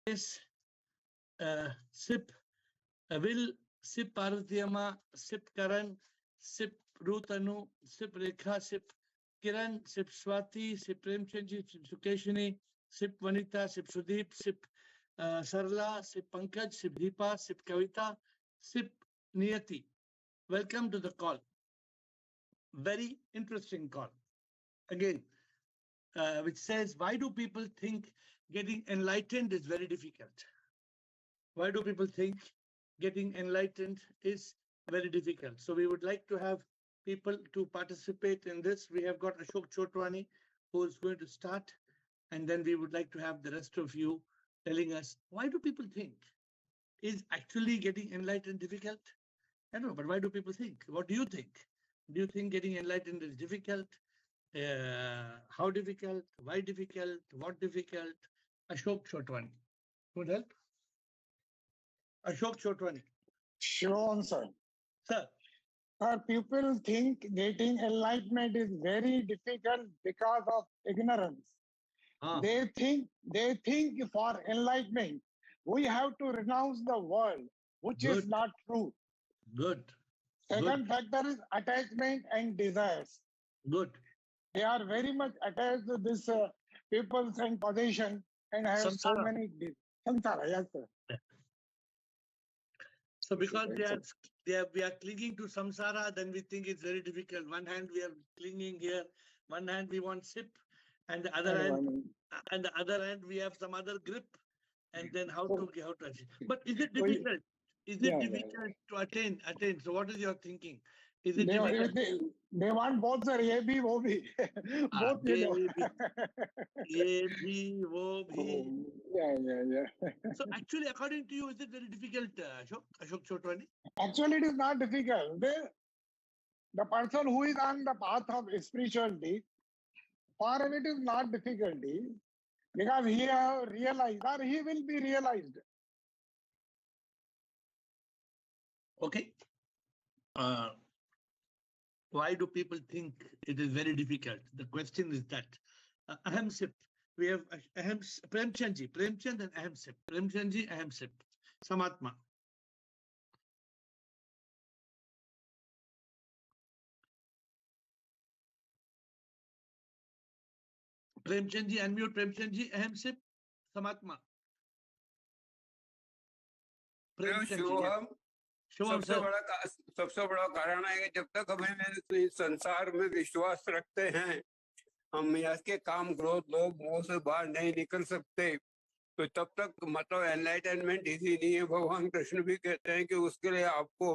Yes, Sip Will, Sip Parathiyama, Sip Karan, Sip Ruthanu, Sip Rekha, Sip Kiran, Sip Swati, Sip Premchandji, Sip Sukeshini, Sip Vanita, Sip Sudeep, Sip Sarla, Sip Pankaj, Sip Deepa, Sip Kavita, Sip Niyati. Welcome to the call. Very interesting call. Again, which says, why do people think getting enlightened is very difficult? Why do people think getting enlightened is very difficult? So we would like to have people to participate in this. We have got Ashok Chotwani, who is going to start, and then we would like to have the rest of you telling us, why do people think? Is actually getting enlightened difficult? I don't know, but why do people think? What do you think? Do you think getting enlightened is difficult? How difficult? Why difficult? What difficult? Ashok Chotwani. Would help? Ashok Chotwani. Sure, sir. Sir. People think getting enlightenment is very difficult because of ignorance. They think for enlightenment, we have to renounce the world, which Good. is not true. Good. Second factor is attachment and desires. Good. They are very much attached to this people's and possession and have Samsara. so many samsara. Yes, sir. So because we are clinging to samsara, then we think it's very difficult. One hand we are clinging here, one hand we want sip, and the other hand we have some other grip, and then how to achieve. But is it difficult? Is it difficult to attain? So what is your thinking? Is it difficult? They want both, sir. Ye bhi, wo bhi. Both, Ye bhi, wo bhi. Yeah. So actually, according to you, is it very difficult, Ashok Chotwani? Actually, it is not difficult. The person who is on the path of spirituality, for him it is not difficulty because he have realized or he will be realized. Okay. Why do people think it is very difficult? The question is that. Aham Sip. We have Premchandji, Premchand and Aham Sip. Premchandji, Aham Sip. Samatma. Premchandji, unmute Premchandji, Aham Sip. Samatma. सबसे बड़ा कारण है कि जब तक हमें संसार में विश्वास रखते हैं, हम यश के काम क्रोध लोभ मोह से बाहर नहीं निकल सकते, तो तब तक मतलब एनलाइटनमेंट इजी नहीं है। भगवान कृष्ण भी कहते हैं कि उसके लिए आपको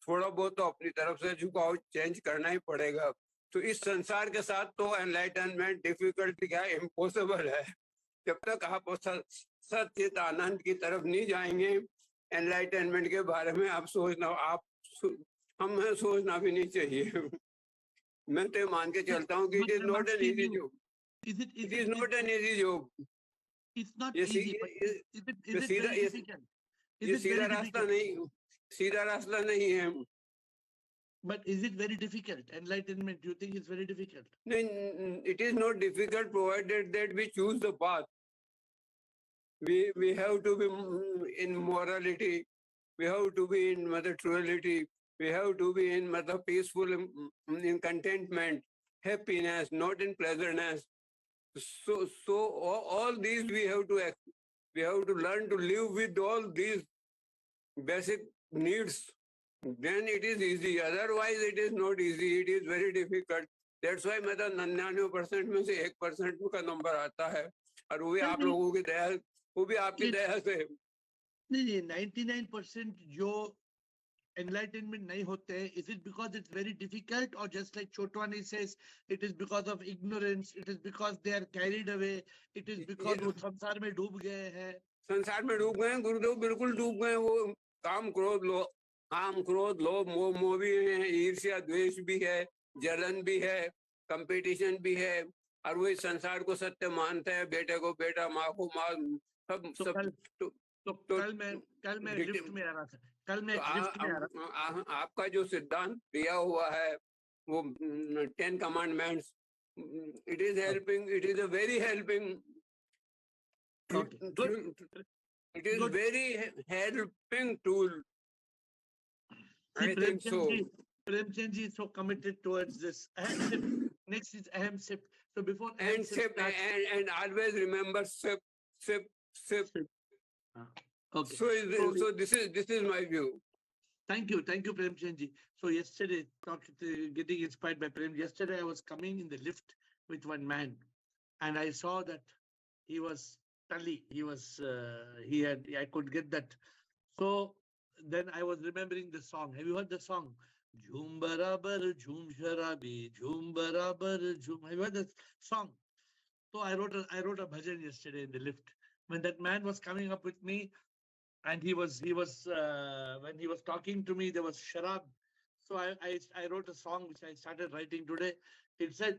थोड़ा बहुत तो अपनी तरफ से झुकाव चेंज करना ही पड़ेगा। तो इस संसार के साथ तो एनलाइटनमेंट डिफिकल्ट क्या इम्पॉसिबल है। जब तक आप सचित आनंद की तरफ नहीं जाएंगे, एनलाइटनमेंट के बारे में आप हमें सोचना भी नहीं चाहिए। मैं तो मान के चलता हूँ कि it is not an easy job. It is not an easy job. It's not easy, but is it very difficult? ये सीधा रास्ता नहीं है। But is it very difficult? Enlightenment, do you think it's very difficult? No, it is not difficult provided that we choose the path. We have to be in morality. We have to be in truality. We have to be in peaceful, in contentment, happiness, not in pleasantness. So all these we have to learn to live with all these basic needs. Then it is easy. Otherwise, it is not easy. It is very difficult. That's why 99% में से 1% का number आता है, और वो भी आप लोगों की दया, वो भी आपकी दया से। नहीं, 99% जो enlightenment nahi hote, is it because it's very difficult, or just like Chotwani says, it is because of ignorance, it is because they are carried away, it is because वो संसार में डूब गए हैं? संसार में डूब गए गुरुदेव, बिल्कुल डूब गए। वो काम क्रोध लोभ मोह भी है, ईर्ष्या द्वेष भी है, जलन भी है, कंपटीशन भी है, और वही संसार को सत्य मानते हैं, बेटे को बेटा, माँ को माँ, सब। कल मैं लिफ्ट में आ रहा था। आपका जो सिद्धांत दिया हुआ है वो 10 commandments, it is helping, it is a very helping It is Good. very helping tool. See, I think so. Premchandji is so committed towards this. Ahem sip. Next is ahem sip. So before ahem And sip sip, starts, and always remember sip. sip. Okay. So this is my view. Thank you, Premchandji. So yesterday, getting inspired by Prem. Yesterday, I was coming in the lift with one man, and I saw that he was tully. He was I could get that. So then I was remembering the song. Have you heard the song? Jhoom barabar jhoom sharabi, jhoom barabar jhoom. Have you heard the song? So I wrote a bhajan yesterday in the lift. When that man was coming up with me, and he was when he was talking to me, there was sharab. So I wrote a song which I started writing today. It said,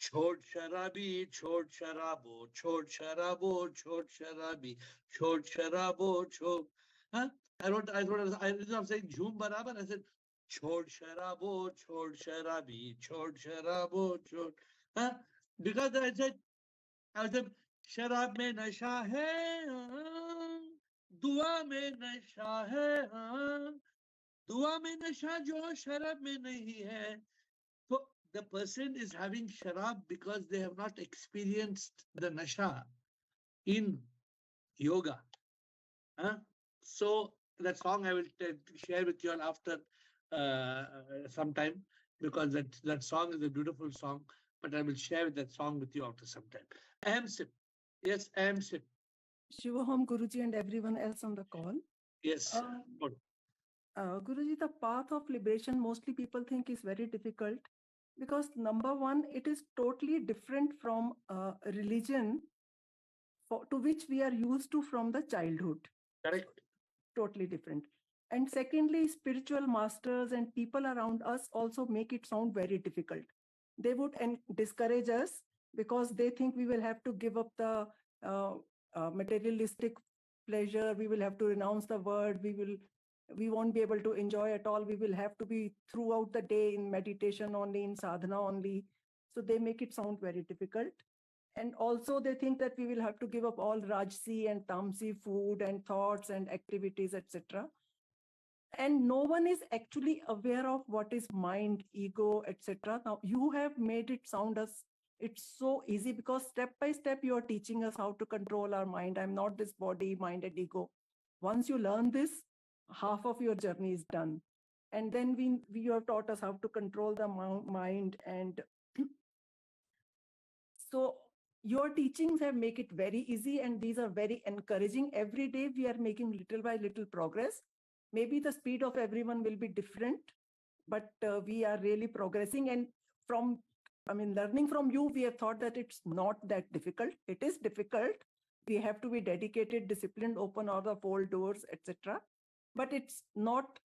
Chhod sharabi, chhod sharabo, chhod sharabo, chhod sharabi, chhod sharabo, chhod. Huh? Instead of saying jhoom barabar, I said, chhod sharabo, chhod sharabi, chhod sharabo, chhod. Huh? Because I said, शराब में नशा है दुआ में नशा है दुआ में नशा जो शराब में नहीं है. So the person is having sharab because they have not experienced the nasha in yoga. So that song I will share with you all after some time, because that song is a beautiful song, but I will share that song with you after some time. Ahem sip. Yes, ahem sip. Shivaham Guruji and everyone else on the call. Yes. Good. Guruji, the path of liberation mostly people think is very difficult because number one, it is totally different from religion to which we are used to from the childhood. Correct. Totally different. And secondly, spiritual masters and people around us also make it sound very difficult. They would discourage us because they think we will have to give up the materialistic pleasure. We will have to renounce the word. We won't be able to enjoy at all. We will have to be throughout the day in meditation only, in sadhana only. So they make it sound very difficult. And also they think that we will have to give up all rajsi and tamsi food and thoughts and activities, etc. And no one is actually aware of what is mind, ego, etc. Now you have made it sound as it's so easy because step by step you are teaching us how to control our mind. I'm not this body, mind and ego. Once you learn this, half of your journey is done. And then you have taught us how to control the mind. And so your teachings have make it very easy, and these are very encouraging. Every day we are making little by little progress. Maybe the speed of everyone will be different, but we are really progressing. And learning from you, we have thought that it's not that difficult. It is difficult. We have to be dedicated, disciplined, open all the fold doors, etc. But it's not,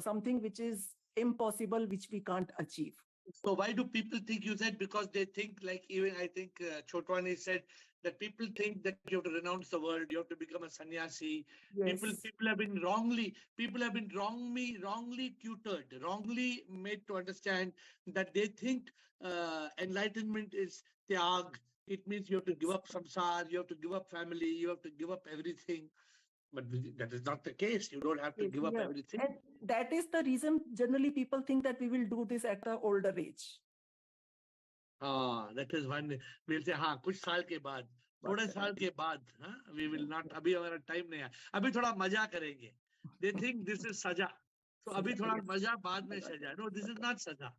something which is impossible, which we can't achieve. So why do people think, you said, because they think, like even I think Chotwani said, that people think that you have to renounce the world, you have to become a sannyasi. Yes. People have been wrongly tutored, wrongly made to understand that they think enlightenment is tyag. It means you have to give up samsar, you have to give up family, you have to give up everything. But that is not the case. You don't have to give up everything. And that is the reason generally people think that we will do this at the older age. That is one. We'll say, कुछ साल के बाद, थोड़े साल के बाद, we will not. अभी हमारा time नहीं है. अभी थोड़ा मजा करेंगे. They think this is saja. So अभी थोड़ा मजा, बाद में सजा. No, this is not saja.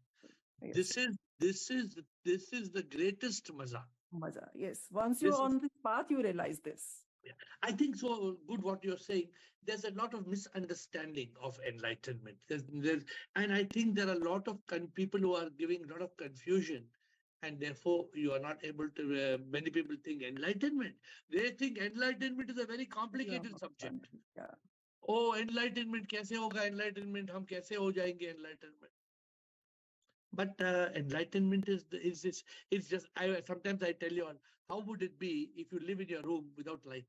Yes. This is the greatest maza. Maza, yes. Once you're on this path, you realize this. Yeah. I think so good what you're saying. There's a lot of misunderstanding of enlightenment. And I think there are a lot of people who are giving a lot of confusion. And therefore, you are not able to, many people think enlightenment. They think enlightenment is a very complicated subject. Yeah. Oh, enlightenment, कैसे होगा enlightenment? हम कैसे हो जाएंगे enlightenment? But enlightenment is just, sometimes I tell you all, how would it be if you live in your room without light?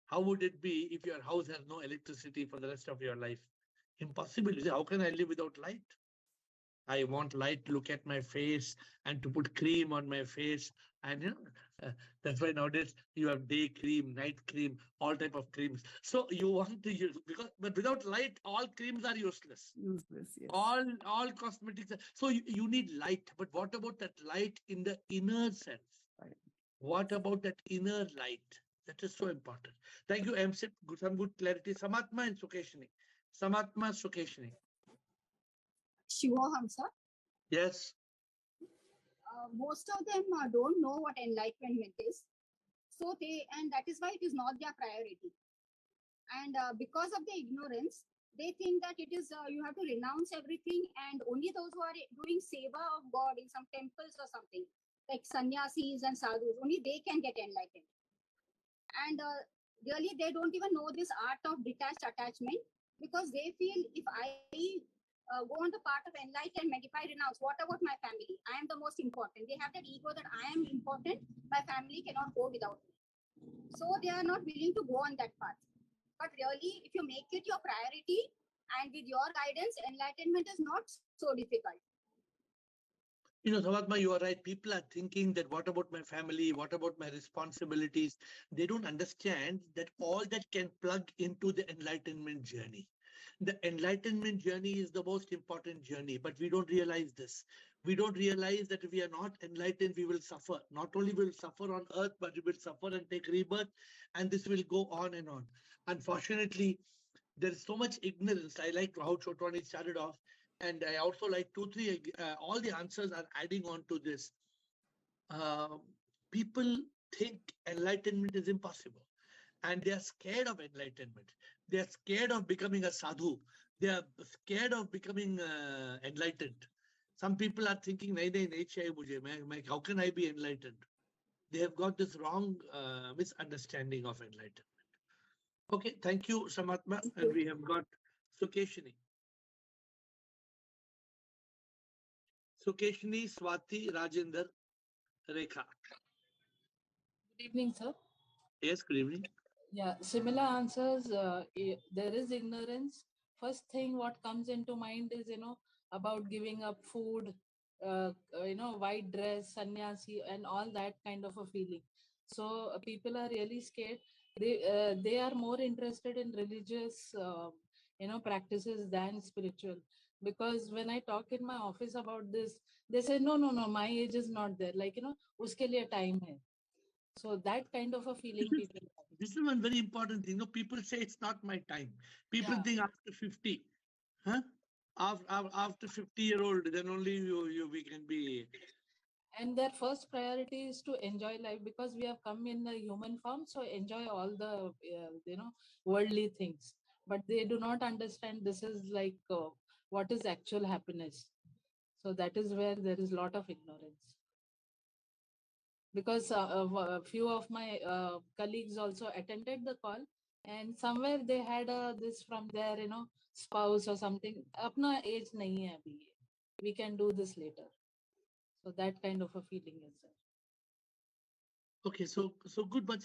How would it be if your house has no electricity for the rest of your life? Impossible. You say, how can I live without light? I want light to look at my face and to put cream on my face. And that's why nowadays you have day cream, night cream, all type of creams. So you want to use, but without light, all creams are useless. Useless, yes. All cosmetics. So you need light. But what about that light in the inner sense? Right. What about that inner light? That is so important. Thank you, MSIP. Some good clarity. Samatma and Sukeshini. Samatma, Sukeshini. Shivoham, sir. Yes. Most of them don't know what enlightenment is. So and that is why it is not their priority. And because of the ignorance, they think that it is, you have to renounce everything, and only those who are doing seva of God in some temples or something, like sannyasis and sadhus, only they can get enlightened. And really, they don't even know this art of detached attachment, because they feel, if I go on the path of enlightenment, if I renounce, what about my family? I am the most important. They have that ego that I am important, my family cannot go without me. So they are not willing to go on that path. But really, if you make it your priority, and with your guidance, enlightenment is not so difficult. Samatma, you are right. People are thinking that what about my family? What about my responsibilities? They don't understand that all that can plug into the enlightenment journey. The enlightenment journey is the most important journey, but we don't realize this. We don't realize that if we are not enlightened, we will suffer. Not only will suffer on earth, but we will suffer and take rebirth, and this will go on and on. Unfortunately, there is so much ignorance. I like how Chotwani started off, and I also like all the answers are adding on to this. People think enlightenment is impossible, and they are scared of enlightenment. They are scared of becoming a sadhu. They are scared of becoming enlightened. Some people are thinking, how can I be enlightened? They have got this wrong misunderstanding of enlightenment. Okay, thank you, Samatma. And we have got Sukeshini. Sukeshini, Swati, Rajendra, Rekha. Good evening, sir. Yes, good evening. Yeah, similar answers. There is ignorance. First thing what comes into mind is, about giving up food, white dress, sannyasi, and all that kind of a feeling. So people are really scared. They are more interested in religious, practices than spiritual. Because when I talk in my office about this, they say, no, my age is not there. Like, uske liye time hai. So that kind of a feeling people have. This is one very important thing. People say it's not my time. People think after 50, after 50-year-old, then only we can be. And their first priority is to enjoy life, because we have come in the human form. So enjoy all the, worldly things. But they do not understand this is like what is actual happiness. So that is where there is a lot of ignorance. Because a few of my colleagues also attended the call, and somewhere they had this from their spouse or something. Apna age nahi hai abhi. We can do this later. So that kind of a feeling is there. Okay, so good, but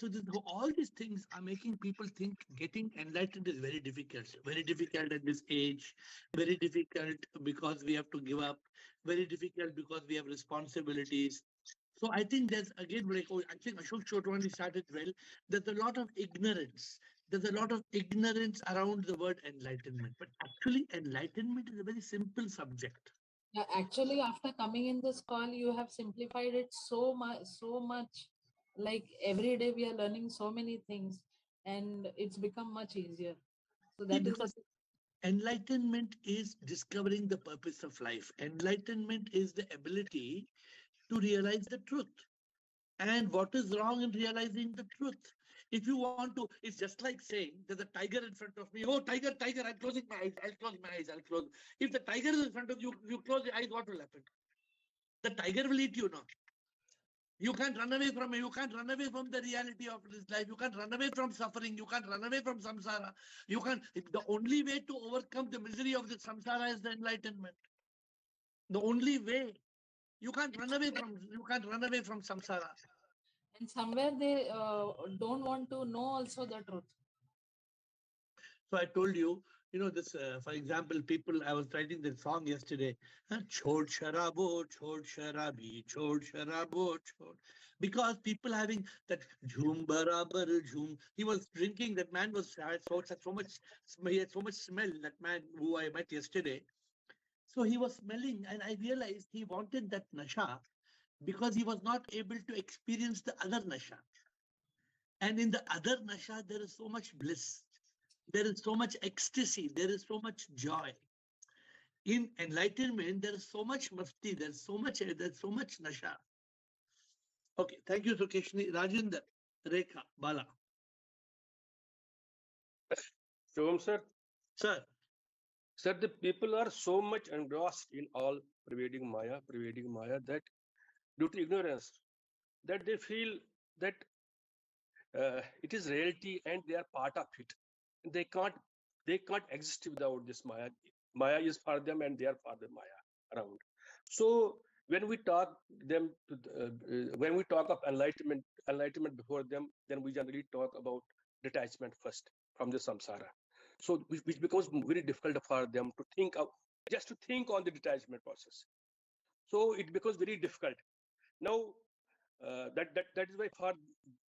all these things are making people think getting enlightened is very difficult at this age, very difficult because we have to give up, very difficult because we have responsibilities. So I think there's again, I think Ashok Chotwani started well. There's a lot of ignorance. There's a lot of ignorance around the word enlightenment, but actually enlightenment is a very simple subject. Yeah, actually, after coming in this call, you have simplified it so much. Like every day we are learning so many things, and it's become much easier. So that is enlightenment is discovering the purpose of life. Enlightenment is the ability to realize the truth. And what is wrong in realizing the truth? If you want to, it's just like saying there's a tiger in front of me. Oh, tiger, I'm closing my eyes. I'll close my eyes. I'll close. If the tiger is in front of you, you close your eyes, what will happen? The tiger will eat you now. You can't run away from it. You can't run away from the reality of this life. You can't run away from suffering. You can't run away from samsara. You can't. The only way to overcome the misery of the samsara is the enlightenment. The only way. You can't run away from samsara. And somewhere they don't want to know also the truth. So I told you, You know, this, for example, people, I was writing the song yesterday, Chod Sharabo, Chod Sharabi, Chod Sharabo, Chod. Because people having that Jhum Barabar Jhum, he was drinking, that man was had so much, he had so much smell, that man who I met yesterday. So he was smelling, and I realized he wanted that nasha because he was not able to experience the other nasha. And in the other nasha, there is so much bliss. There is so much ecstasy. There is so much joy. In enlightenment, there is so much masti. There's so much nasha. Okay, thank you, Sukeshni. Rajinder, Rekha, Bala. Shubham sir. Sir. Sir, the people are so much engrossed in all pervading Maya, that due to ignorance, that they feel that it is reality and they are part of it. They can't exist without this Maya. Maya is for them and they are for the Maya around. So when we talk them to when we talk of enlightenment before them, then we generally talk about detachment first from the samsara. So which becomes very difficult for them to think of, just to think on the detachment process. So it becomes very difficult. Now that is why for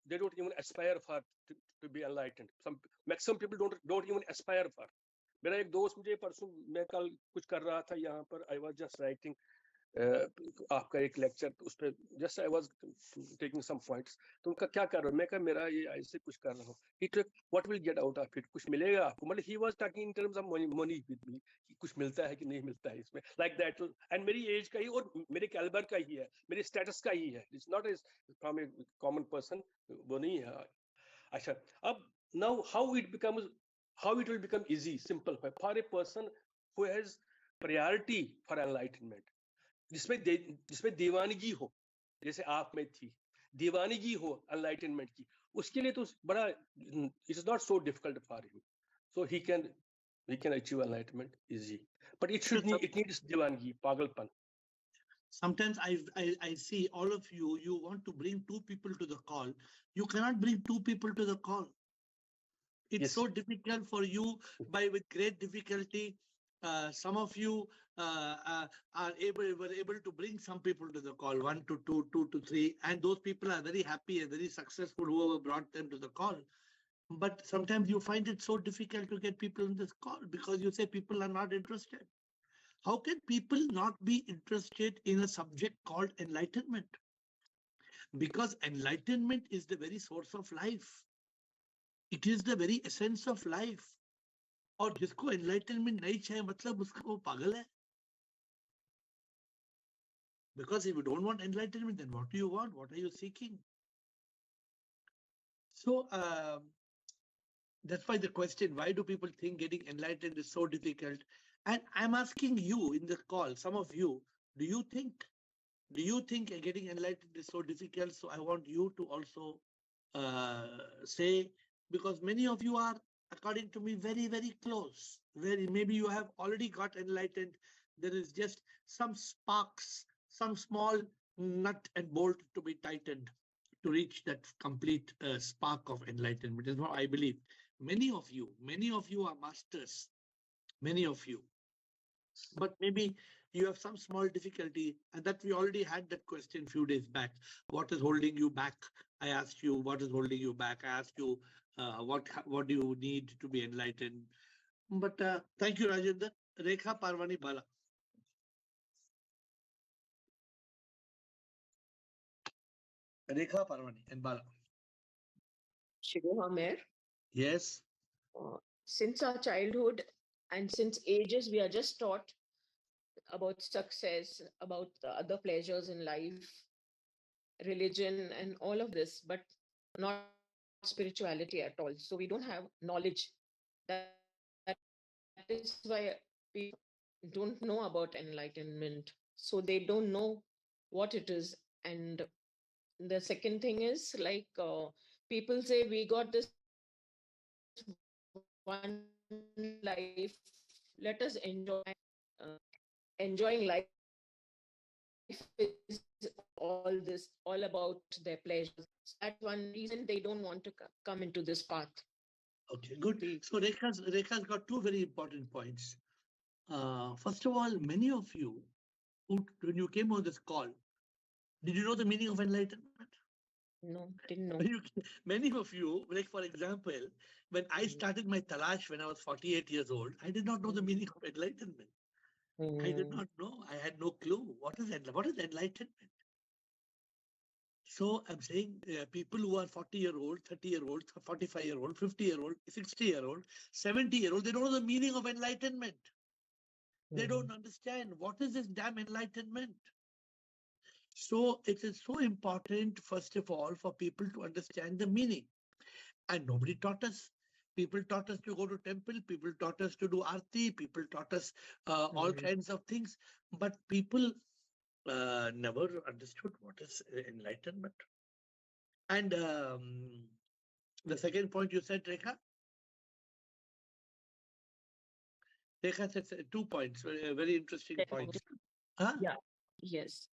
they don't even aspire for to be enlightened. Some maximum people don't even aspire for. मेरा एक दोस्त मुझे परसों, मैं कल कुछ कर रहा था यहाँ पर, I was just writing आपका एक लेक्चर, उस पर just I was taking some points, तो उनका क्या कर रहे हो, मैं कहा मेरा ये ऐसे कुछ कर रहा हूँ, ही talk what will get out of it, कुछ मिलेगा आपको, मतलब he was talking in terms of money with me, कि कुछ मिलता है कि नहीं मिलता है इसमें, लाइक दैट, एंड मेरी एज का ही और मेरे कैलिबर का ही है, मेरे स्टेटस का ही है, it's not from A common person, वो नहीं है. अच्छा, अब now how it will become easy, simple for a person who has priority for enlightenment, जिसमें दीवानगी हो, जैसे आप में थी दीवानगी हो एनलाइटनमेंट की, उसके लिए तो बड़ा, it is not so difficult for him, so he can achieve enlightenment easy, but it needs दीवानगी, पागलपन. Sometimes I see all of you want to bring two people to the call. You cannot bring two people to the call. It's yes. So difficult for you, with great difficulty. Some of you were able to bring some people to the call, 1 to 2, 2 to 3, and those people are very happy and very successful, whoever brought them to the call. But sometimes you find it so difficult to get people in this call because you say people are not interested. How can people not be interested in a subject called enlightenment? Because enlightenment is the very source of life. It is the very essence of life. और जिसको enlightenment नहीं चाहिए, मतलब उसका वो पागल है. Because if you don't want enlightenment, then what do you want? What are you seeking? So that's why the question, why do people think getting enlightened is so difficult? And I'm asking you in the call, some of you, do you think getting enlightened is so difficult? So I want you to also say, because many of you are, according to me, very, very close. Maybe you have already got enlightened. There is just some sparks, some small nut and bolt to be tightened to reach that complete spark of enlightenment. Is what I believe. Many of you are masters. Many of you. But maybe you have some small difficulty, and that we already had that question a few days back. What is holding you back? I asked you, what is holding you back? I asked you, what do you need to be enlightened? But thank you, Rajendra. Rekha, Parvani, Bala. Rekha, Parvani, and Bala. Shirohamer. Yes. Since our childhood and since ages, we are just taught about success, about the other pleasures in life, religion, and all of this, but not spirituality at all. So we don't have knowledge. That is why people don't know about enlightenment. So they don't know what it is. And the second thing is, like, people say we got this one life, let us enjoy. Enjoying life is all about their pleasures. That's one reason they don't want to come into this path. Okay, good. So Rekha's got two very important points. First of all, many of you, when you came on this call, did you know the meaning of enlightenment? No, didn't know. Many of you, like for example, when I started my talash when I was 48 years old, I did not know the meaning of enlightenment. I did not know. I had no clue. What is enlightenment? So I'm saying people who are 40-year-old, 30-year-old, 45-year-old, 50-year-old, 60-year-old, 70-year-old, they don't know the meaning of enlightenment. They don't understand what is this damn enlightenment. So it is so important, first of all, for people to understand the meaning. And nobody taught us. People taught us to go to temple. People taught us to do arti. People taught us all kinds of things. But people never understood what is enlightenment. And the second point you said, Rekha? Rekha said 2 points, very interesting points. Huh? Yeah, yes.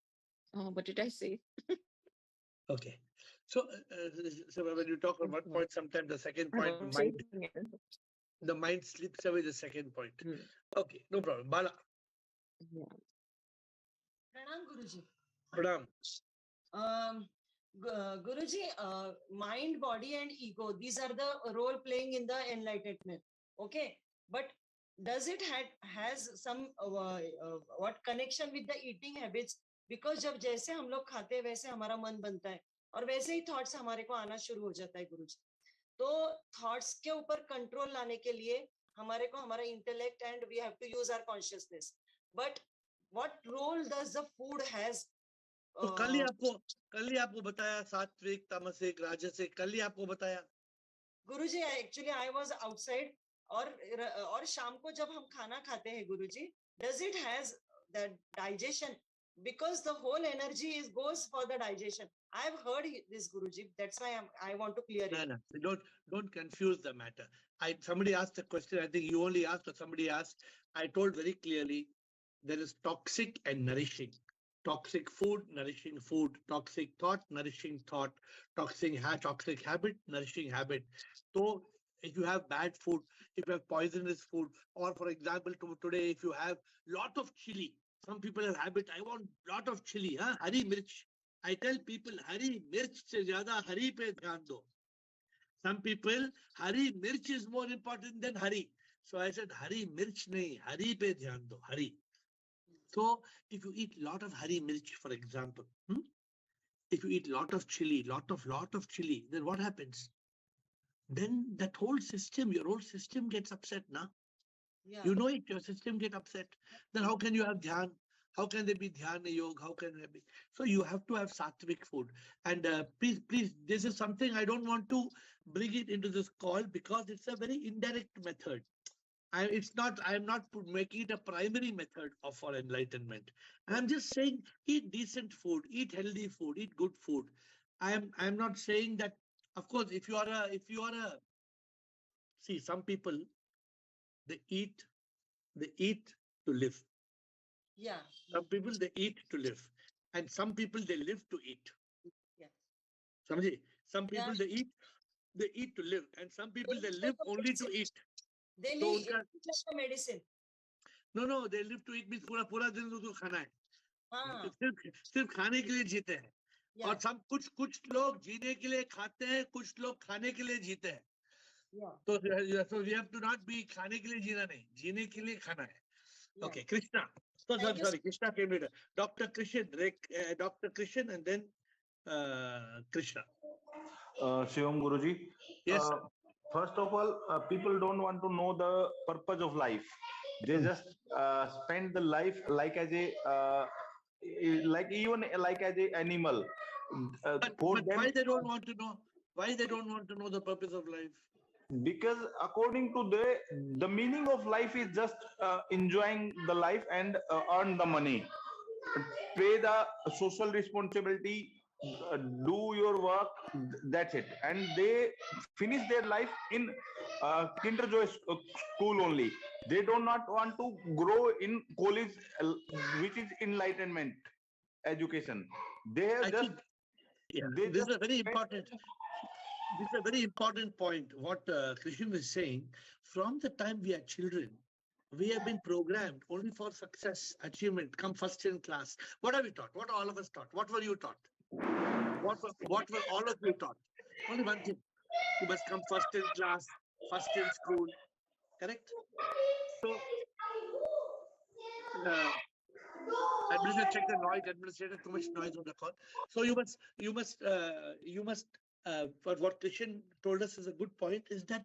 What did I say? Okay. So when you talk on one point, sometimes the second point, the mind slips away the second point. Okay, no problem. Bala. Yeah. Pranam, Guruji. Pranam. Guruji, mind, body, and ego, these are the role playing in the enlightenment. Okay, but does it has some what connection with the eating habits? Because जब जैसे हम लोग खाते हैं वैसे हमारा मन बनता है और वैसे ही थॉट्स हमारे को आना शुरू हो जाता है गुरुजी. तो थॉट्स के ऊपर कंट्रोल लाने के लिए हमारे को हमारा intellect and we have to use our consciousness. But what role does the food has? तो कल ही आपको बताया सात्विक, तामसिक, राजसिक, कल ही आपको बताया. Guruji actually I was outside और शाम को जब हम खाना खाते हैं Guruji, does it has the digestion? Because the whole energy goes for the digestion. I've heard this, Guruji. That's why I want to clear it. No, don't confuse the matter. Somebody asked a question. I think you only asked or somebody asked. I told very clearly there is toxic and nourishing. Toxic food, nourishing food. Toxic thought, nourishing thought. Toxic habit, nourishing habit. So if you have bad food, if you have poisonous food, or for example, today if you have lot of chili. Some people have habit, I want lot of chili, hari mirch. I tell people, hari mirch se zyada hari pe dhyan do. Some people, hari mirch is more important than hari. So I said, hari mirch nahi, hari pe dhyan do, hari. So if you eat lot of hari mirch, for example, if you eat lot of chili, lot of chili, then what happens? Then that whole system, your whole system gets upset now. Yeah. You know it, your system get upset. Then how can you have dhyan? How can there be dhyana yoga? How can there be? So you have to have sattvic food. And please, this is something I don't want to bring it into this call because it's a very indirect method. I am not making it a primary method for enlightenment. I'm just saying eat decent food, eat healthy food, eat good food. I'm not saying that, of course, if you are a, see, some people, they eat to live. Yeah. Some people, they eat to live. And some people, they live to eat. Yeah. Some people, they eat to live. And some people, they live only to eat. They live like a medicine. No, they live to eat means पूरा दिन तो खाना है. सिर्फ खाने के लिए जीते हैं. और कुछ लोग जीने के लिए खाते हैं, कुछ लोग खाने के लिए जीते हैं. So we have to not be खाने के लिए जीना नहीं, जीने के लिए खाना है. Okay, Krishna. Sorry, Krishna came later. Dr. Krishan, and then Krishna. Shivam Guruji. Yes. First of all, people don't want to know the purpose of life. They just spend the life like as a animal. But why they don't want to know? Why they don't want to know the purpose of life? Because according to the meaning of life is just enjoying the life and earn the money, pay the social responsibility, do your work, that's it. And they finish their life in Kinder Joy school only. They do not want to grow in college, which is enlightenment education. They have this is a very important. This is a very important point. What Krishan is saying, from the time we are children, we have been programmed only for success, achievement, come first in class. What are we taught? What are all of us taught? What were you taught? What were all of you taught? Only one thing. You must come first in class, first in school. Correct? So, administrator, check the noise. Administrator, too much noise on the call. So but what Krishan told us is a good point, is that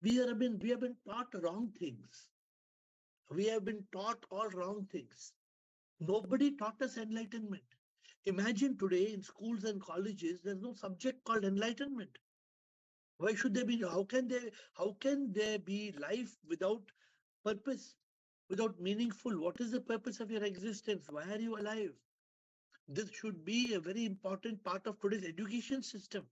we have been taught wrong things. We have been taught all wrong things. Nobody taught us enlightenment. Imagine today in schools and colleges, there's no subject called enlightenment. Why should there be? How can there be life without purpose, without meaningful? What is the purpose of your existence? Why are you alive? This should be a very important part of today's education system.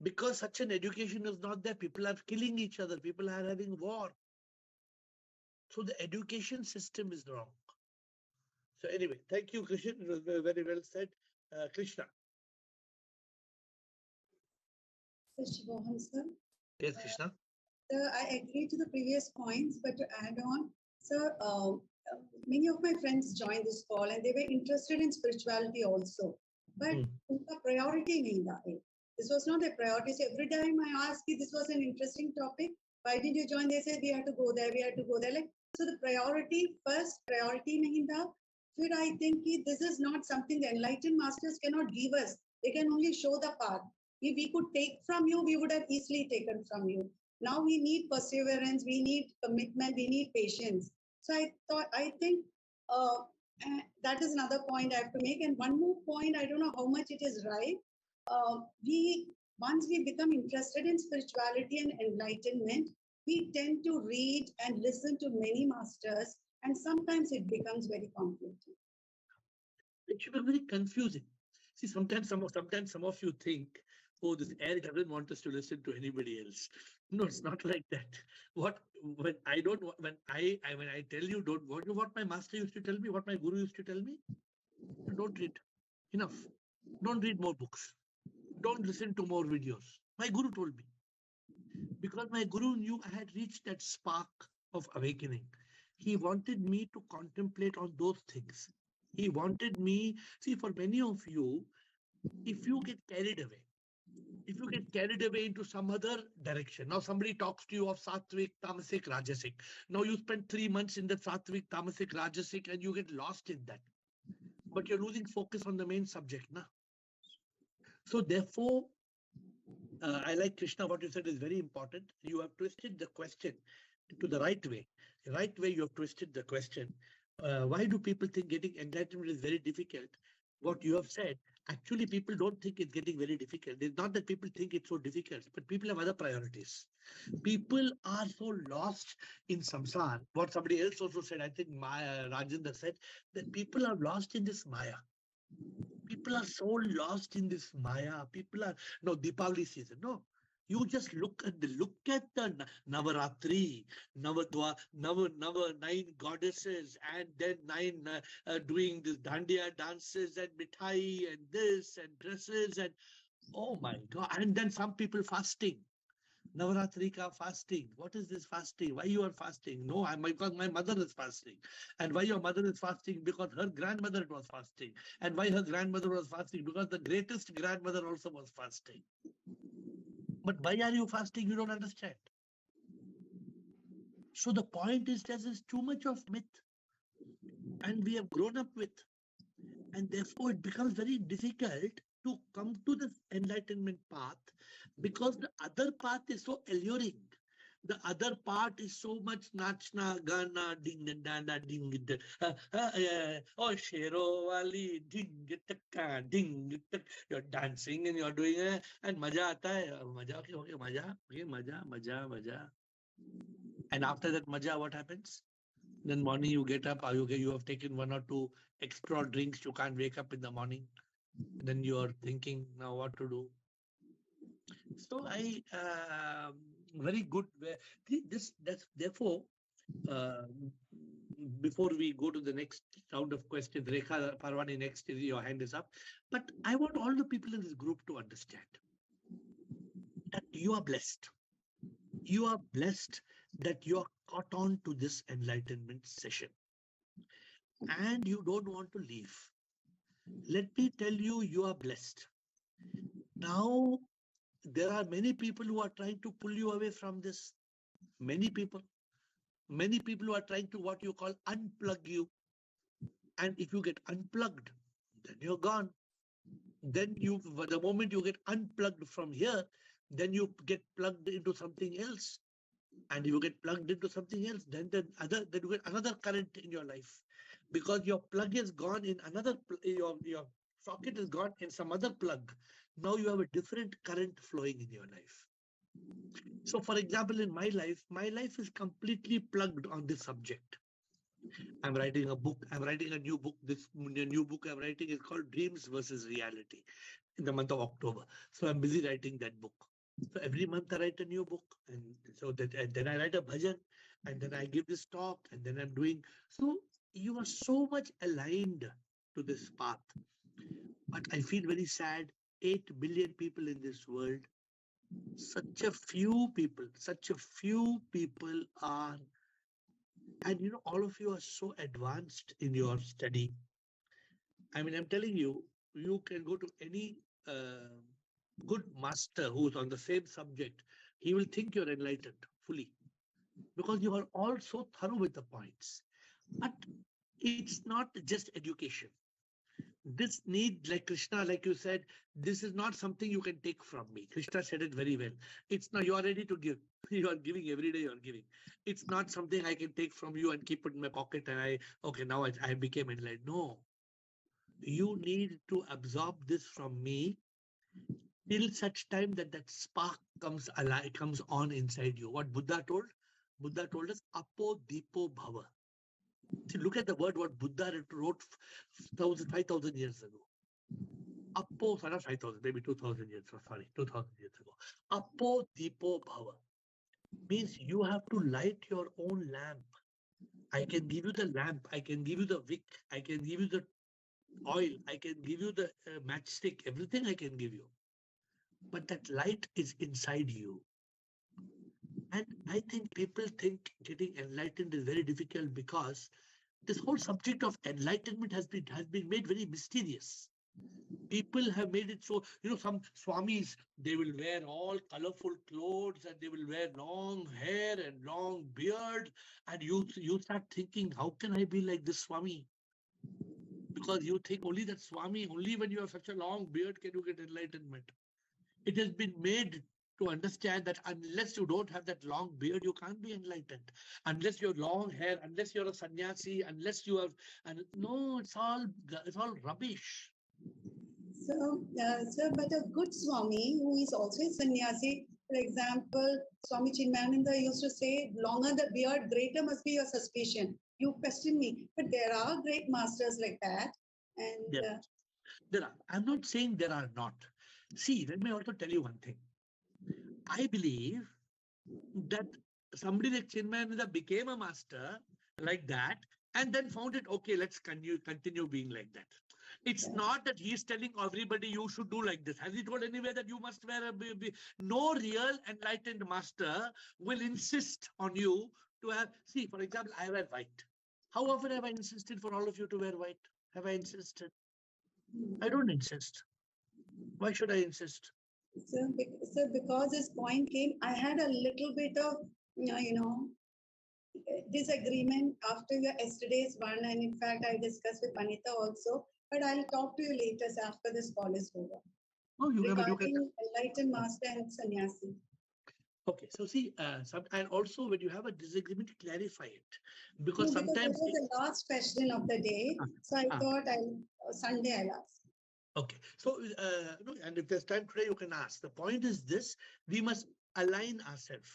Because such an education is not there, people are killing each other, people are having war. So the education system is wrong. So anyway, thank you, Krishna. It was very well said. Krishna. Shivoham, sir. Yes, Krishna. Sir, I agree to the previous points, but to add on, sir, many of my friends joined this call and they were interested in spirituality also. But the priority nahi tha. This was not a priority. So every time I asked you, this was an interesting topic. Why did you join? They said we had to go there, we had to go there. Like, so the first priority nahi tha. Should I think this is not something the enlightened masters cannot give us. They can only show the path. If we could take from you, we would have easily taken from you. Now we need perseverance, we need commitment, we need patience. So I think that is another point I have to make. And one more point, I don't know how much it is right. Once we become interested in spirituality and enlightenment, we tend to read and listen to many masters, and sometimes it becomes very confusing. It should be very confusing. See, sometimes some of you think, oh, this AiR doesn't want us to listen to anybody else. No, it's not like that. When I tell you don't want, what my master used to tell me, what my guru used to tell me, don't read. Enough. Don't read more books. Don't listen to more videos. My guru told me. Because my guru knew I had reached that spark of awakening. He wanted me to contemplate on those things. He wanted me, see, for many of you, if you get carried away into some other direction, now somebody talks to you of Sattvic, Tamasic, Rajasic. Now you spend 3 months in the Sattvic, Tamasic, Rajasic, and you get lost in that. But you're losing focus on the main subject. Nah? So therefore, I like Krishna, what you said is very important. You have twisted the question to the right way. The right way you have twisted the question. Why do people think getting enlightenment is very difficult? What you have said, actually people don't think it's getting very difficult. It's not that people think it's so difficult, but people have other priorities. People are so lost in samsara. What somebody else also said, I think Rajendra said, that people are lost in this maya. People are so lost in this maya. People are, no, Deepavali season, no. You just look at the Navaratri, 9 goddesses, and then 9 doing this dandiya dances and mithai and this and dresses and oh my God. And then some people fasting. Navaratri ka fasting. What is this fasting? Why you are fasting? No, because my mother is fasting. And why your mother is fasting? Because her grandmother was fasting. And why her grandmother was fasting? Because the greatest grandmother also was fasting. But why are you fasting? You don't understand. So the point is there is too much of myth. And we have grown up with. And therefore it becomes very difficult to come to this enlightenment path because the other path is so alluring. The other part is so much nachna, gana, ding, dana, ding, oh, shero wali, ding, taka, ding, you're dancing and you're doing it, and maja aata hai, maja, okay, maja. And after that maja, what happens? Then morning you get up, you have taken 1 or 2 extra drinks, you can't wake up in the morning. Then you are thinking now what to do. So very good. Therefore, before we go to the next round of questions, Rekha Parwani, next your hand is up. But I want all the people in this group to understand. you are blessed. You are blessed that you are caught on to this enlightenment session and you don't want to leave. Let me tell you, you are blessed. Now, there are many people who are trying to pull you away from this. Many people who are trying to what you call unplug you. And if you get unplugged, then you're gone. Then the moment you get unplugged from here, then you get plugged into something else. And you get plugged into something else, then you get another current in your life. Because your plug is gone in another, your socket is gone in some other plug. Now you have a different current flowing in your life. So for example, in my life is completely plugged on this subject. I'm writing a book. I'm writing a new book. This new book I'm writing is called Dreams versus Reality in the month of October. So I'm busy writing that book. So every month I write a new book, and so and then I write a bhajan, and then I give this talk, and then I'm doing. So you are so much aligned to this path. But I feel very sad. 8 billion people in this world. Such a few people are, and you know, all of you are so advanced in your study. I mean, I'm telling you, you can go to any good master who's on the same subject. He will think you're enlightened fully because you are all so thorough with the points. But it's not just education. This need, like Krishna, like you said, this is not something you can take from me. Krishna said it very well. It's not, you are ready to give. You are giving every day, you are giving. It's not something I can take from you and keep it in my pocket and now I became enlightened. No. You need to absorb this from me till such time that spark comes alive, comes on inside you. What Buddha told? Buddha told us, Apo Dipo Bhava. See, look at the word what Buddha wrote 5,000 years ago. Apo, not 5,000, maybe 2,000 years, 2,000 years ago. Apo Dipo Bhava means you have to light your own lamp. I can give you the lamp, I can give you the wick, I can give you the oil, I can give you the matchstick, everything I can give you. But that light is inside you. And I think people think getting enlightened is very difficult because this whole subject of enlightenment has been made very mysterious. People have made it so, you know, some swamis, they will wear all colorful clothes and they will wear long hair and long beard. And you start thinking, how can I be like this swami? Because you think only that swami, only when you have such a long beard can you get enlightenment. It has been made to understand that unless you don't have that long beard, you can't be enlightened. Unless you have long hair, unless you're a sannyasi, unless you have, no, it's all rubbish. So, but a good Swami who is also a sannyasi, for example, Swami Chinmayananda used to say, longer the beard, greater must be your suspicion. You question me, but there are great masters like that. And there are. I'm not saying there are not. See, let me also tell you one thing. I believe that somebody like Chinmayananda became a master like that and then found it, okay, let's continue being like that. It's not that he's telling everybody you should do like this. Has he told anywhere that you must wear no real enlightened master will insist on you to have, see, for example, I wear white. How often have I insisted for all of you to wear white? Have I insisted? I don't insist. Why should I insist? So because this point came, I had a little bit of, disagreement after yesterday's one. And in fact, I discussed with Anita also, but I'll talk to you later after this call is over. Oh, regarding enlightened master and sannyasi. Okay, so see, and also when you have a disagreement, clarify it. Because sometimes that was the last question of the day. So I thought Sunday I'll ask. Okay, so and if there's time today, you can ask. The point is this: we must align ourselves,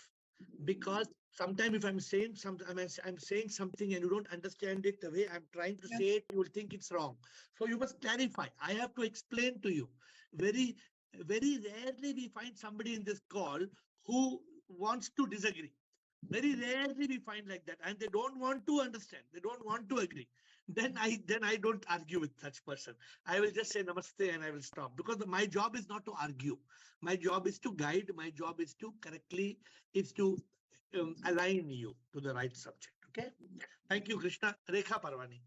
because sometimes if I'm saying something, I'm saying something and you don't understand it the way I'm trying to say it, you will think it's wrong. So you must clarify. I have to explain to you. Very, very rarely we find somebody in this call who wants to disagree. Very rarely we find like that, and they don't want to understand. They don't want to agree. then I don't argue with such person. I will just say namaste and I will stop, because my job is not to argue. My job is to guide. My job is to align you to the right subject. Okay. Thank you, Krishna. Rekha Parvani.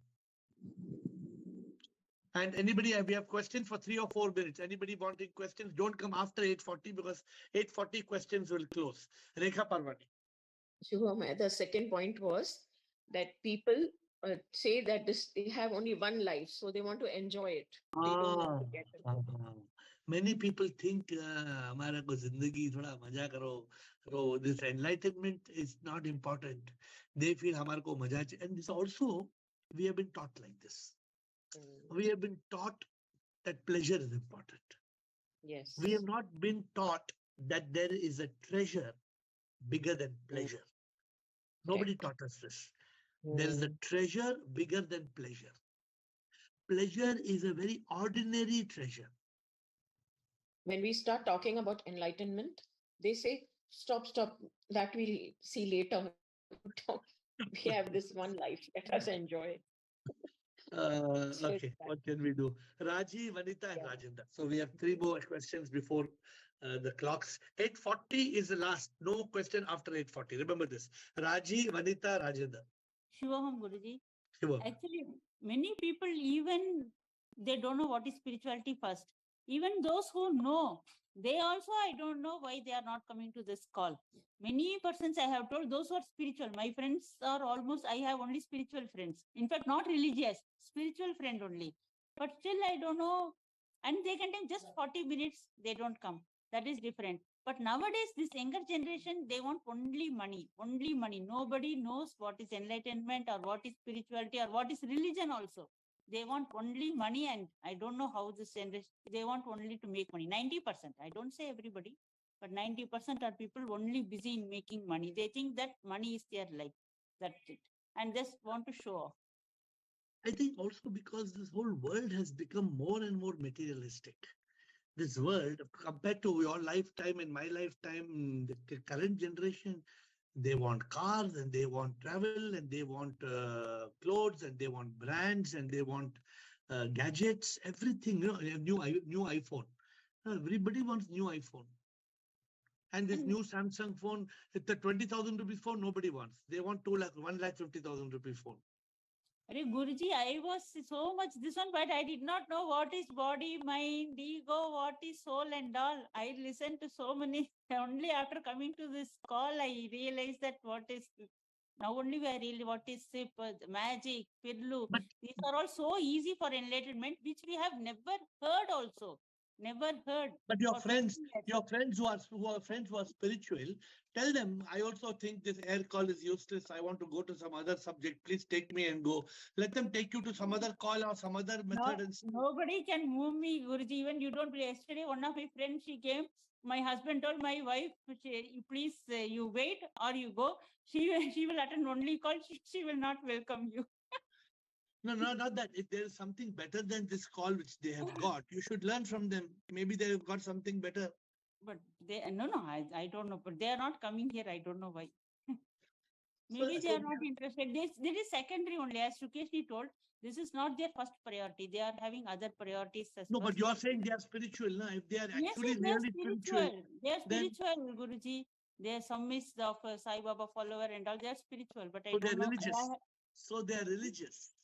And anybody, we have questions for 3 or 4 minutes. Anybody wanting questions, don't come after 8:40, because 8:40 questions will close. Rekha Parvani. Shubham, the second point was that people say that they have only one life, so they want to enjoy it. They don't want to get into Many people think "Hamara ko zindagi thoda maja karo." So this enlightenment is not important. They feel "Hamara ko maja," and this also we have been taught like this. We have been taught that pleasure is important. Yes. We have not been taught that there is a treasure bigger than pleasure. Nobody taught us this. There is a treasure bigger than pleasure. Pleasure is a very ordinary treasure. When we start talking about enlightenment, they say, stop, that we'll see later. We have this one life, let us enjoy. Okay, what can we do? Raji, Vanita, and Rajendra. So we have 3 more questions before the clocks. 8:40 is the last. No question after 8:40. Remember this. Raji, Vanita, Rajendra. Shivaham Guruji. Shiva. Actually, many people, even they don't know what is spirituality first. Even those who know, they also, I don't know why they are not coming to this call. Many persons I have told, those who are spiritual, my friends are almost, I have only spiritual friends. In fact, not religious, spiritual friend only. But still, I don't know. And they can take just 40 minutes, they don't come. That is different. But nowadays, this younger generation, they want only money, only money. Nobody knows what is enlightenment or what is spirituality or what is religion also. They want only money, and I don't know how this generation, they want only to make money. 90%, I don't say everybody, but 90% are people only busy in making money. They think that money is their life. That's it. And just want to show off. I think also because this whole world has become more and more materialistic. This world, compared to your lifetime and my lifetime, the current generation, they want cars and they want travel and they want clothes and they want brands and they want gadgets, everything. New iPhone. Everybody wants new iPhone. And this new Samsung phone, the 20,000 rupees phone, nobody wants. They want 1,50,000 rupees phone. Guruji, I was so much this one, but I did not know what is body, mind, ego, what is soul and all. I listened to so many. Only after coming to this call, I realized that what is, now only I really what is SIP, magic, Pirlu. These are all so easy for enlightenment, which we have never heard also. Never heard. But your friends who are spiritual, tell them, I also think this AiR call is useless. I want to go to some other subject. Please take me and go. Let them take you to some other call or some other method. Nobody can move me, Guruji. Even you don't believe. Yesterday, one of my friends, she came. My husband told my wife, please, you wait or you go. She will attend only call. She will not welcome you. No, not that. If there is something better than this call which they have got, you should learn from them. Maybe they have got something better. But I don't know. But they are not coming here. I don't know why. Maybe they are not interested. This is secondary only. As Shukeshji told, this is not their first priority. They are having other priorities as well. No, but you are saying they are spiritual. No? If they are actually really spiritual, they are spiritual, Guruji. They are some is of Sai Baba follower and all. They are spiritual, but I don't know. Religious. So they are religious.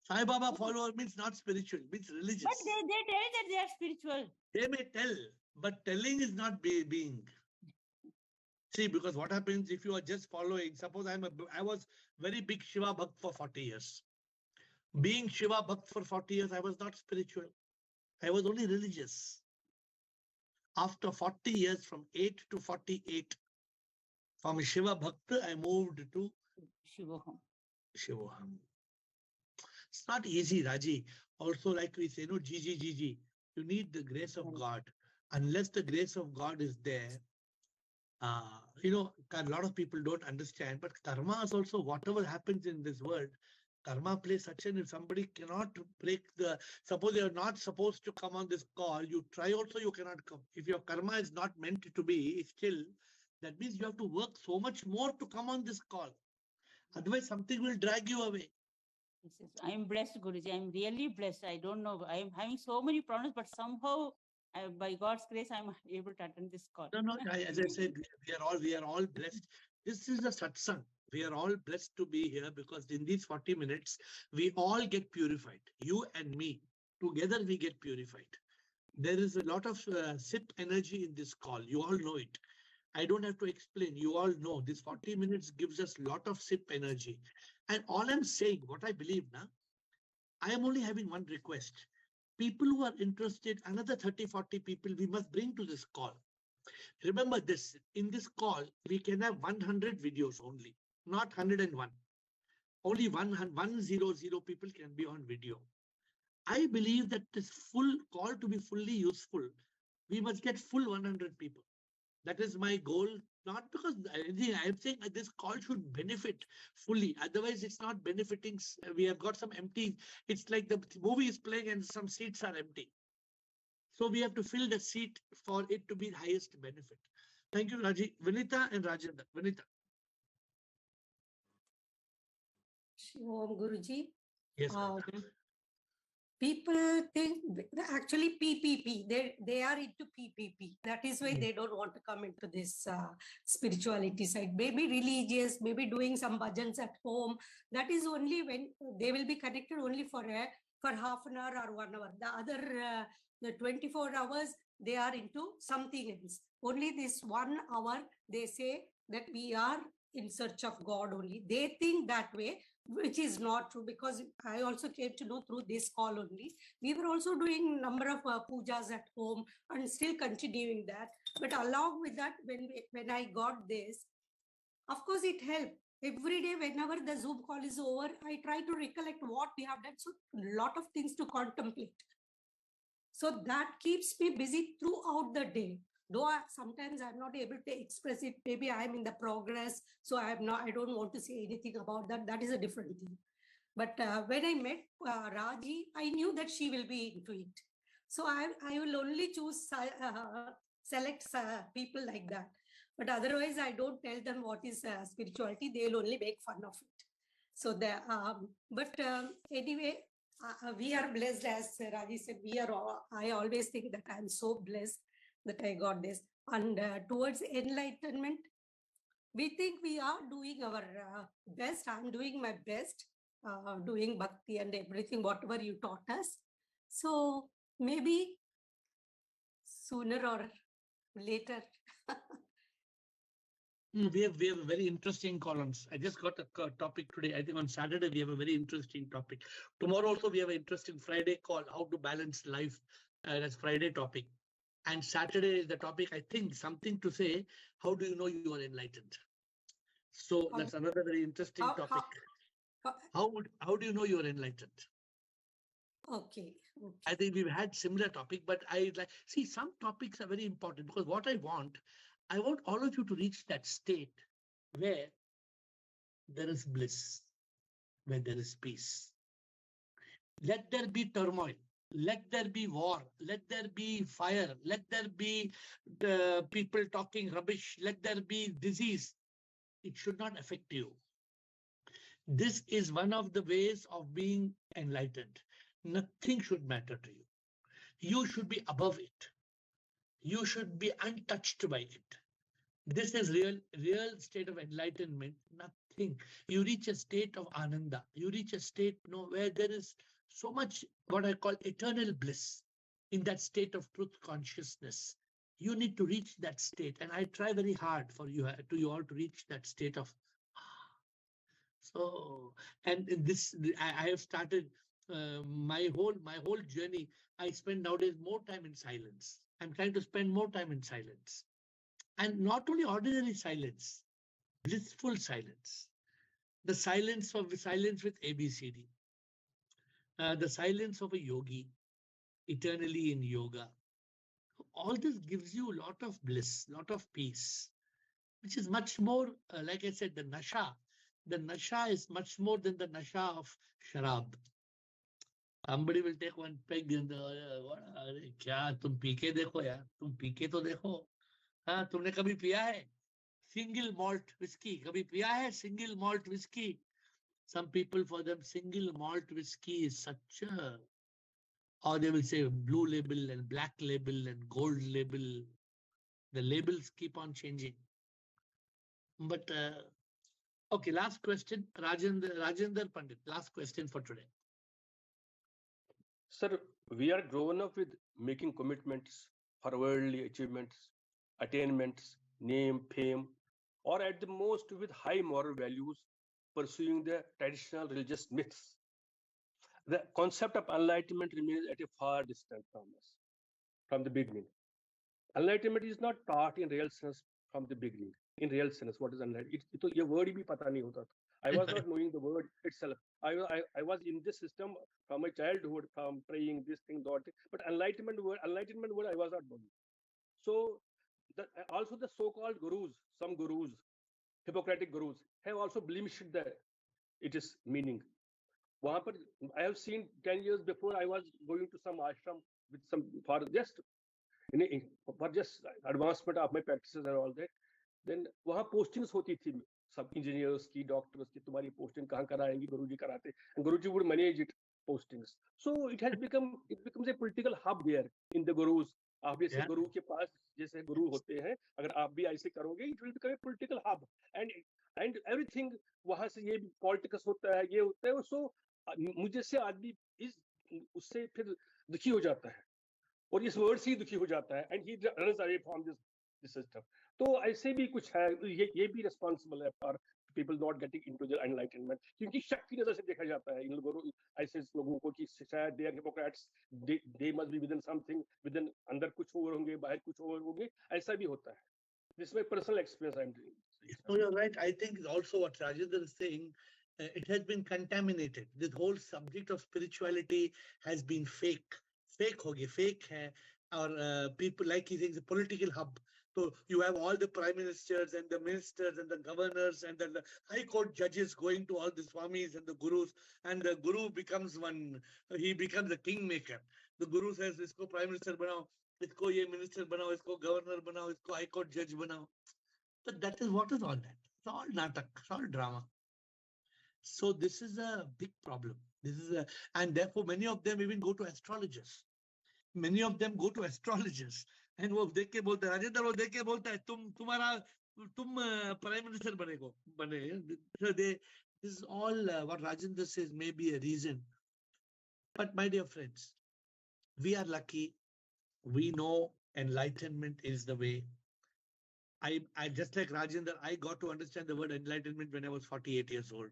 Sai Baba follower means not spiritual, means religious. But they tell that they are spiritual. They may tell, but telling is not being. See, because what happens if you are just following, suppose I was very big Shiva Bhakt for 40 years. Being Shiva Bhakt for 40 years, I was not spiritual. I was only religious. After 40 years, from 8 to 48, from Shiva Bhakt, I moved to Shivaham. It's not easy, Raji. Also, like we say, Gigi, you need the grace of God. Unless the grace of God is there, a lot of people don't understand, but karma is also whatever happens in this world. Karma plays such an, if somebody cannot break suppose you're not supposed to come on this call, you try also, you cannot come. If your karma is not meant to be, still, that means you have to work so much more to come on this call. Otherwise, something will drag you away. Yes, I am blessed, Guruji. I am really blessed. I don't know. I am having so many problems, but somehow, by God's grace, I am able to attend this call. No, as I said, we are all blessed. This is a satsang. We are all blessed to be here because in these 40 minutes, we all get purified. You and me, together we get purified. There is a lot of SIP energy in this call. You all know it. I don't have to explain. You all know this 40 minutes gives us a lot of SIP energy. And all I'm saying, what I believe now, I am only having one request. People who are interested, another 30, 40 people we must bring to this call. Remember this, in this call, we can have 100 videos only, not 101. Only 100 people can be on video. I believe that this full call to be fully useful, we must get full 100 people. That is my goal, not because I'm saying this call should benefit fully. Otherwise, it's not benefiting. We have got some empty. It's like the movie is playing and some seats are empty. So we have to fill the seat for it to be the highest benefit. Thank you, Raji. Vinita and Rajendra. Vinita. Om Guruji. Yes, people think actually PPP, they are into PPP. That is why they don't want to come into this spirituality side. Maybe religious, maybe doing some bhajans at home. That is only when they will be connected only for half an hour or 1 hour. The other the 24 hours, they are into something else. Only this 1 hour, they say that we are in search of God only. They think that way, which is not true, because I also came to know through this call only. We were also doing number of pujas at home and still continuing that. But along with that, when I got this, of course it helped. Every day, whenever the Zoom call is over, I try to recollect what we have done. So a lot of things to contemplate. So that keeps me busy throughout the day. Though sometimes I'm not able to express it. Maybe I'm in the progress, so I don't want to say anything about that. That is a different thing. But when I met Raji, I knew that she will be into it. So I will only choose select people like that. But otherwise, I don't tell them what is spirituality. They'll only make fun of it. So anyway, we are blessed, as Raji said. I always think that I'm so blessed that I got this. And towards enlightenment, we think we are doing our best. I'm doing my best, doing bhakti and everything, whatever you taught us. So maybe sooner or later. We have a very interesting columns. I just got a topic today. I think on Saturday we have a very interesting topic. Tomorrow also we have an interesting Friday call, how to balance life. That's Friday topic. And Saturday is the topic, I think, something to say, how do you know you are enlightened? So that's another very interesting topic. How do you know you are enlightened? Okay. I think we've had similar topic, but I like see some topics are very important because what I want all of you to reach that state where there is bliss, where there is peace. Let there be turmoil. Let there be war. Let there be fire. Let there be people talking rubbish. Let there be disease. It should not affect you. This is one of the ways of being enlightened. Nothing should matter to you. You should be above it. You should be untouched by it. This is real state of enlightenment. Nothing. You reach a state of ananda. You reach a state where there is so much what I call eternal bliss in that state of truth consciousness. You need to reach that state, and I try very hard for you all to reach that state of. So, and this I have started my whole journey. I spend nowadays more time in silence. I'm trying to spend more time in silence. And not only ordinary silence, blissful silence. The silence with ABCD. The silence of a yogi, eternally in yoga. All this gives you a lot of bliss, lot of peace, which is much more, like I said, the nasha. The nasha is much more than the nasha of sharab. Somebody will take one peg and kya tum pee ke dekho yaar, tum pee ke to dekho. हाँ तुमने कभी पिया है single malt whisky? कभी पिया है single malt whisky? Some people, for them, single malt whiskey is such a, or they will say blue label and black label and gold label. The labels keep on changing. But okay, last question, Rajendra Pandit. Last question for today. Sir, we are grown up with making commitments for worldly achievements, attainments, name, fame, or at the most with high moral values, pursuing the traditional religious myths. The concept of enlightenment remains at a far distance from us, from the beginning. Enlightenment is not taught in real sense from the beginning. In real sense, what is enlightenment? ये word भी पता नहीं होता था. I was not knowing the word itself. I was in this system from my childhood, from praying this thing, that thing. But enlightenment word I was not knowing. So also the so-called gurus, some gurus, Hippocratic gurus, have also blemished the its meaning. वहाँ पर I have seen 10 years before I was going to some ashram with some for just advancement of my practices and all that. Then वहाँ postings होती थी सब engineers की, doctors की, तुम्हारी posting कहाँ कराएंगी, गुरुजी कराते, and Guruji would manage it postings. So it becomes a political hub there in the gurus. आप जैसे गुरु के पास जैसे गुरु होते हैं, अगर आप भी ऐसे करोगे, it will become a political hub, and everything वहाँ से ये politics होता है, ये होता है. So मुझे से आदमी उससे फिर दुखी हो जाता है और इस वर्ड से ही दुखी हो जाता है, and he runs away from this system. तो ऐसे भी कुछ है, ये भी responsible है for people not getting into the enlightenment, क्योंकि शक की नजर से देखा जाता है इन लोगों ऐसे लोगों को कि शायद they are hypocrites, they must be within something, within अंदर कुछ और होंगे, बाहर कुछ और होंगे, ऐसा भी होता है. This is my personal experience I'm doing. No, you're right. I think also what Rajendra is saying, it has been contaminated. This whole subject of spirituality has been fake. Fake ho gaya, fake hai. Or people, like he thinks, a political hub. So you have all the prime ministers and the ministers and the governors and the high court judges going to all the swamis and the gurus, and the guru becomes he becomes a kingmaker. The guru says, isko prime minister banao, isko ye minister banao, isko governor banao, isko high court judge banao. But that is what is all that. It's all natak, it's all drama. So this is a big problem. And therefore many of them even go to astrologers. Many of them go to astrologers. And वो देख के बोलता है, राजेंद्र वो देख के बोलता है, तुम prime minister बने. So this is all what Rajendra says may be a reason. But my dear friends, we are lucky. We know enlightenment is the way. I just like Rajendra, I got to understand the word enlightenment when I was 48 years old.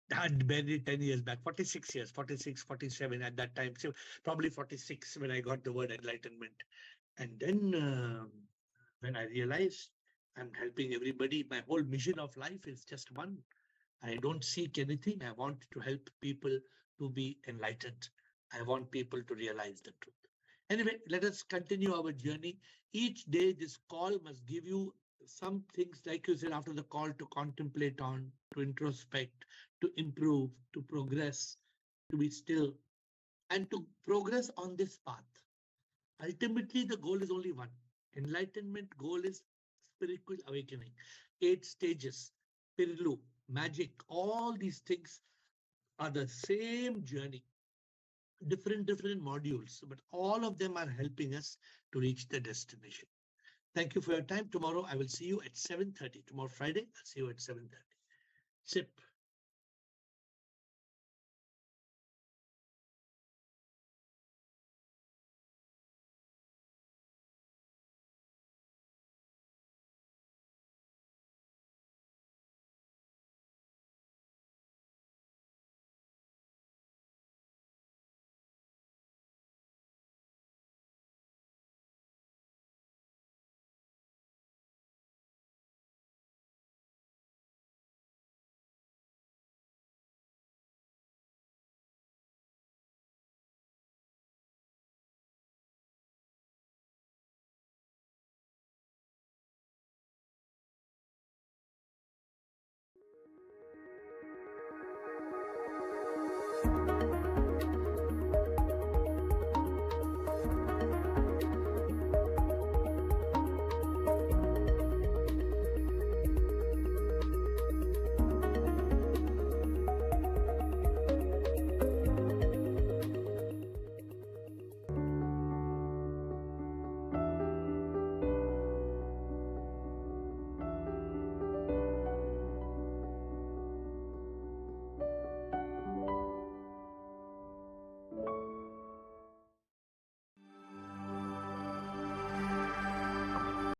That barely 10 years back, 46 years, 46, 47 at that time. So probably 46 when I got the word enlightenment. And then when I realized I'm helping everybody, my whole mission of life is just one. I don't seek anything. I want to help people to be enlightened. I want people to realize the truth. Anyway, let us continue our journey. Each day, this call must give you some things, like you said, after the call, to contemplate on, to introspect, to improve, to progress, to be still, and to progress on this path. Ultimately, the goal is only one. Enlightenment goal is spiritual awakening. 8 stages, Pirlu, magic, all these things are the same journey. Different modules, but all of them are helping us to reach the destination. Thank you for your time. Tomorrow I will see you at 7:30. Tomorrow Friday, I'll see you at 7:30. Sip. you.